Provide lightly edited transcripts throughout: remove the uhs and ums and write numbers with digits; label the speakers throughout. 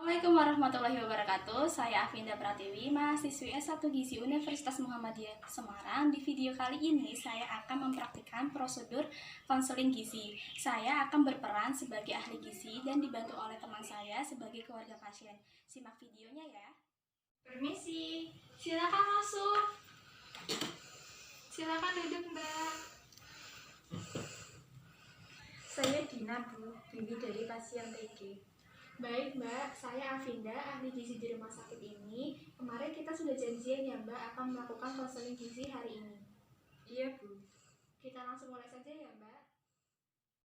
Speaker 1: Assalamualaikum warahmatullahi wabarakatuh. Saya Afinda Pratiwi, mahasiswi S1 Gizi Universitas Muhammadiyah Semarang. Di video kali ini saya akan mempraktikkan prosedur konseling gizi. Saya akan berperan sebagai ahli gizi dan dibantu oleh teman saya sebagai keluarga pasien. Simak videonya ya.
Speaker 2: Permisi, silakan masuk. Silakan duduk, Mbak.
Speaker 3: Saya Dina, Bu, bibi dari pasien TG.
Speaker 2: Baik, Mbak. Saya Afinda, ahli gizi di rumah sakit ini. Kemarin kita sudah janjian ya, Mbak, akan melakukan konseling gizi hari ini.
Speaker 3: Iya, Bu.
Speaker 2: Kita langsung mulai saja ya, Mbak.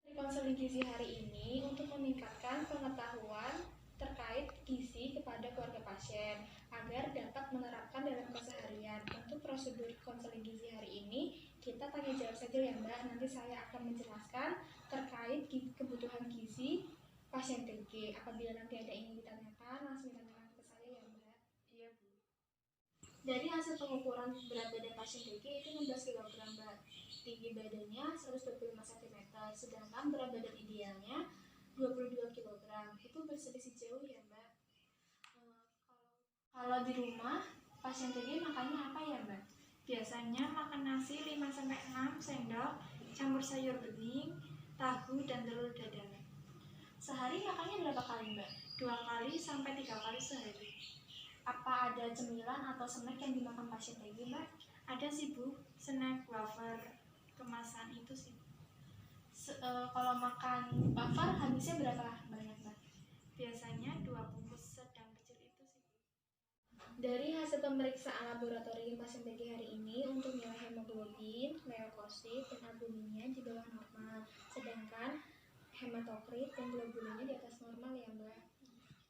Speaker 2: Di konseling gizi hari ini untuk meningkatkan pengetahuan terkait gizi kepada keluarga pasien agar dapat menerapkan dalam keseharian. Untuk prosedur konseling gizi hari ini kita tanya jawab saja ya, Mbak. Nanti saya akan menjelaskan terkait kebutuhan gizi pasien TG. Apabila nanti ada yang ingin ditanyakan, langsung ditanyakan ke saya ya, Mbak.
Speaker 3: Iya, Bu.
Speaker 2: Dari hasil pengukuran berat badan pasien TG itu 16 kg, Mbak. Tinggi badannya 125 cm, sedangkan berat badan idealnya 22 kg. Itu berselisih jauh ya, Mbak. Kalau di rumah, pasien TG makannya apa ya, Mbak?
Speaker 3: Biasanya makan nasi 5-6 sendok, campur sayur bening, tahu, dan telur dadar.
Speaker 2: Sehari makannya berapa kali, Mbak?
Speaker 3: 2 kali sampai 3 kali sehari.
Speaker 2: Apa ada cemilan atau snack yang dimakan pasien TG, Mbak?
Speaker 3: Ada sih, Bu, snack wafer kemasan itu sih.
Speaker 2: Kalau makan wafer habisnya berapa banyak, Mbak?
Speaker 3: Biasanya 2 bungkus sedang kecil itu sih, Bu.
Speaker 2: Dari hasil pemeriksaan laboratorium pasien TG hari ini, untuk nilai hemoglobin, leukosit, dan albuminnya di bawah normal, sedangkan hematokrit dan globulinnya di atas normal ya, Mbak.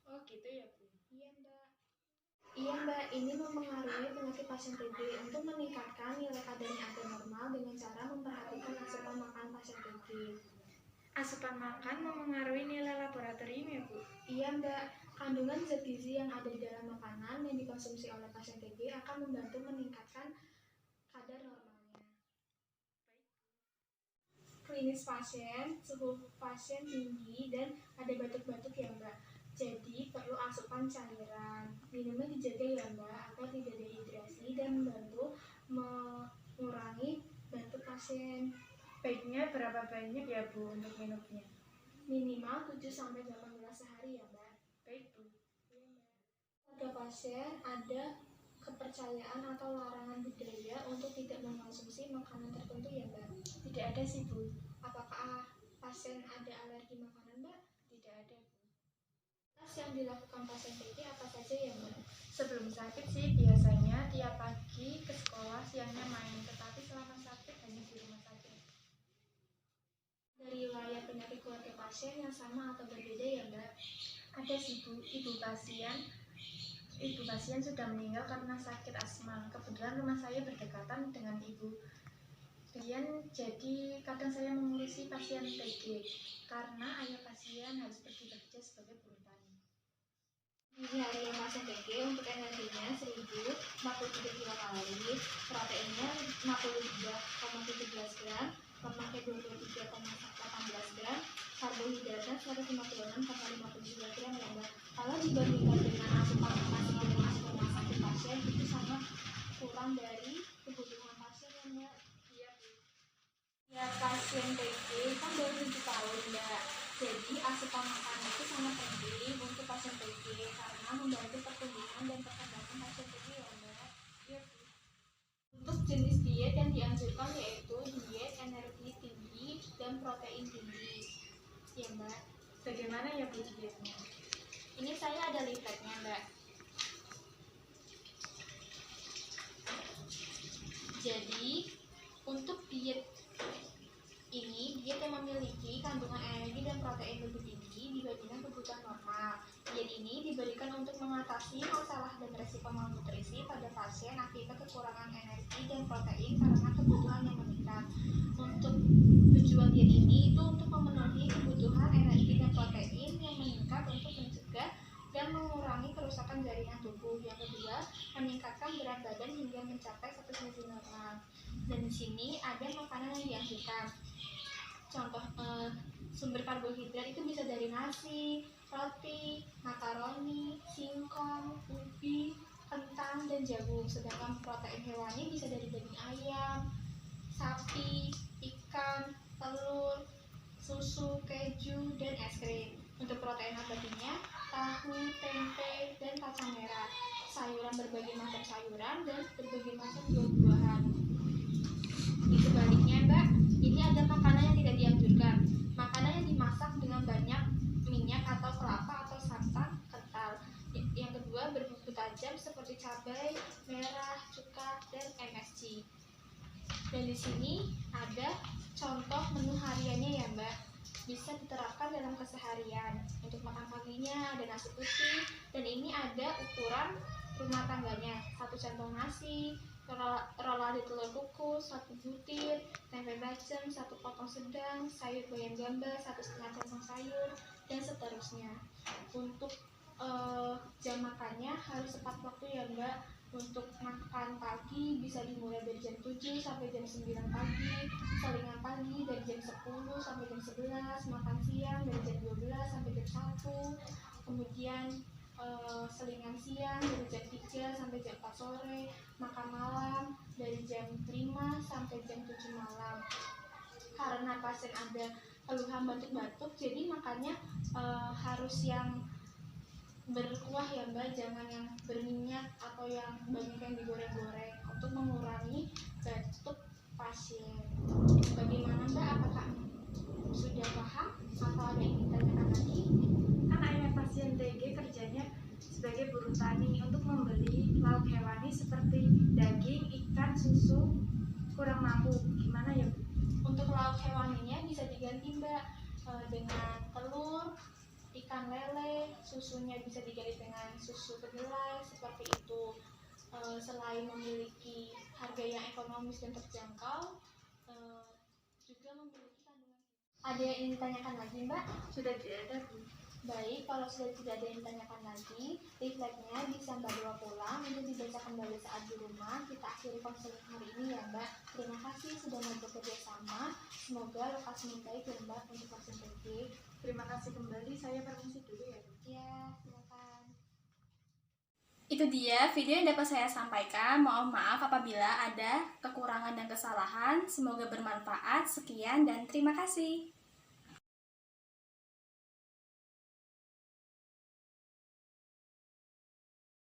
Speaker 3: Oh gitu ya, Bu.
Speaker 2: Iya, Mbak. Iya, Mbak, ini mempengaruhi penyakit pasien TB. Untuk meningkatkan nilai kadarnya abnormal dengan cara memperhatikan asupan makan pasien TB.
Speaker 3: Asupan makan memengaruhi nilai laboratorium ya, Bu?
Speaker 2: Iya, Mbak. Kandungan zat gizi yang ada di dalam makanan yang dikonsumsi oleh pasien TB akan membantu meningkatkan kadar normalnya. Klinis pasien, suhu pasien tinggi dan ada batuk-batuk ya, Mbak. Jadi perlu asupan cairan. Minumnya dijaga ya, Mbak, agar tidak dehidrasi dan membantu mengurangi batuk pasien.
Speaker 3: Baiknya berapa banyak ya, Bu, untuk minumnya?
Speaker 2: Minimal 7-18 sehari ya, Mbak.
Speaker 3: Baik, Bu.
Speaker 2: Iya, Mbak. Pada pasien ada kepercayaan atau larangan budaya untuk tidak mengkonsumsi makanan tertentu ya, Mbak?
Speaker 3: Tidak ada sih, Bu.
Speaker 2: Apakah pasien ada alergi makanan, Mbak?
Speaker 3: Tidak ada, Bu.
Speaker 2: Tes yang dilakukan pasien TB apa saja ya, Mbak?
Speaker 3: Sebelum sakit sih biasanya tiap pagi ke sekolah, siangnya main, tetapi selama sakit hanya di rumah saja.
Speaker 2: Dari riwayat penyakit keluarga pasien yang sama atau berbeda ya, Mbak?
Speaker 3: Ada sih, Bu, ibu pasien sudah meninggal karena sakit asma. Kebetulan rumah saya berdekatan dengan ibu. Jadi kadang saya mengurusi pasien TG karena ayah pasien harus pergi bekerja sebagai buruh tani.
Speaker 2: Gizi harian pasien TG untuk energinya 1043 kilokalori, proteinnya 53,17 gram, lemaknya 23,18 gram, karbohidratnya 156,53 gram ya, Mbak. Kalau dibandingkan dengan asupan nasi dengan asupan makan pasien itu sangat kurang dari kebutuhan pasien ya, Mbak.
Speaker 3: Iya, Bu.
Speaker 2: Ya, pasien TG kan baru 7 tahun, Mbak. Jadi asupan makanan itu sangat penting untuk pasien TG karena membantu pertumbuhan dan perkembangan pasien TG ya, Mbak.
Speaker 3: Iya, Bu.
Speaker 2: Untuk jenis diet yang dianjurkan yaitu diet energi tinggi dan protein tinggi ya, Mbak.
Speaker 3: Bagaimana ya, Bu, dietnya?
Speaker 2: Ini saya ada leafletnya, Mbak. Jadi untuk diet ini, diet yang memiliki kandungan energi dan protein lebih tinggi dibandingkan kebutuhan normal. Diet ini diberikan untuk mengatasi masalah dan resiko malnutrisi pada pasien akibat kekurangan energi dan protein karena kebutuhan yang meningkat. Untuk tujuan diet ini itu untuk memenuhi kebutuhan energi dan protein yang meningkat untuk mencegah dan mengurangi kerusakan jaringan tubuh. Yang kedua, meningkatkan berat badan hingga mencapai status gizi normal. Dan di sini ada makanan yang dianjurkan. Contoh sumber karbohidrat itu bisa dari nasi nasi, roti, makaroni, singkong, ubi, kentang, dan jagung. Sedangkan protein hewani bisa dari daging ayam, sapi, ikan, telur, susu, keju, dan es krim. Untuk protein nabatinya, tahu, tempe, dan kacang merah, sayuran berbagai macam sayuran, dan berbagai macam buah-buahan. Di sebaliknya, Mbak, ini ada makanan yang tidak dianjurkan. Makanan yang dimasak dengan banyak minyak atau kelapa atau santan kental. Yang kedua, berbumbu tajam seperti cabai, merah, cuka, dan MSG. Dan di sini ada contoh menu hariannya ya, Mbak. Bisa diterapkan dalam keseharian. Untuk makan paginya ada nasi putih, dan ini ada ukuran rumah tangganya. 1 centong nasi, rolade telur kukus, 1 butir, tempe bacem, 1 potong sedang, sayur bayam gamba, 1,5 centong sayur, dan seterusnya. Untuk jam makannya harus tepat waktu ya, Mbak. Untuk makan pagi bisa dimulai dari jam 7 sampai jam 9 pagi, selingan pagi dari jam 10 sampai jam 11, makan siang dari jam 12 sampai jam 1, kemudian selingan siang dari jam 3 sampai jam 4 sore, makan malam dari jam 5 sampai jam 7 malam. Karena pasien ada keluhan batuk-batuk, jadi makannya harus yang berkuah ya, Mbak, jangan yang berminyak atau yang banyak yang digoreng-goreng untuk mengurangi batuk pasien. Bagaimana, Mbak? Apakah sudah paham atau ada yang ditanyakan lagi?
Speaker 3: Kan ayah pasien TG kerjanya sebagai buruh tani, untuk membeli lauk hewani seperti daging, ikan, susu kurang mampu. Gimana ya, Bu?
Speaker 2: Untuk lauk hewaninya bisa diganti, Mbak, dengan telur, ikan lele, susunya bisa diganti dengan susu kedelai seperti itu. Selain memiliki harga yang ekonomis dan terjangkau, juga memiliki kandungan. Ada yang ingin ditanyakan lagi, Mbak?
Speaker 3: Sudah tidak ada, Bu.
Speaker 2: Baik, kalau sudah tidak ada yang ditanyakan lagi, leafletnya bisa Mbak bawa pulang untuk dibaca kembali saat di rumah. Kita akhiri konseling hari ini ya, Mbak. Terima kasih sudah mau bekerja sama. Semoga lekas membaik ya, Mbak, untuk pasien TG.
Speaker 3: Terima kasih kembali, saya permisi dulu ya, Bu.
Speaker 2: Ya, silakan.
Speaker 1: Itu dia video yang dapat saya sampaikan. Mohon maaf apabila ada kekurangan dan kesalahan. Semoga bermanfaat. Sekian dan terima kasih.